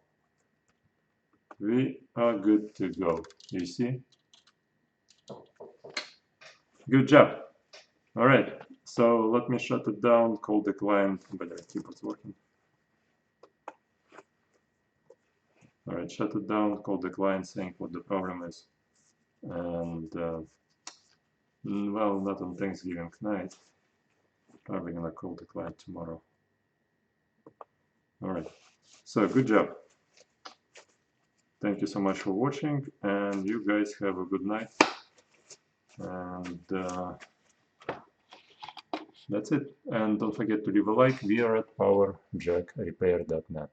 We are good to go. You see? Good job. All right, so let me shut it down, call the client, but the keyboard's working. Alright, shut it down, call the client saying what the problem is, and well, not on Thanksgiving night, probably gonna call the client tomorrow. Alright, so good job. Thank you so much for watching, and you guys have a good night, and that's it. And don't forget to leave a like. We are at powerjackrepair.net.